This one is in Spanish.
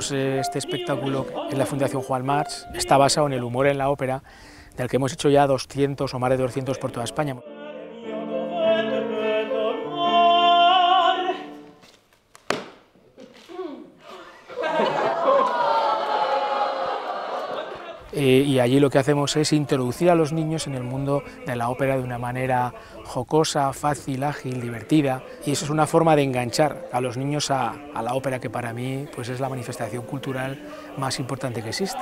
hacemos este espectáculo en la Fundación Juan March está basado en el humor en la ópera, del que hemos hecho ya 200 o más de 200 por toda España. Y allí lo que hacemos es introducir a los niños en el mundo de la ópera de una manera jocosa, fácil, ágil, divertida, y eso es una forma de enganchar a los niños a la ópera, que para mí pues es la manifestación cultural más importante que existe.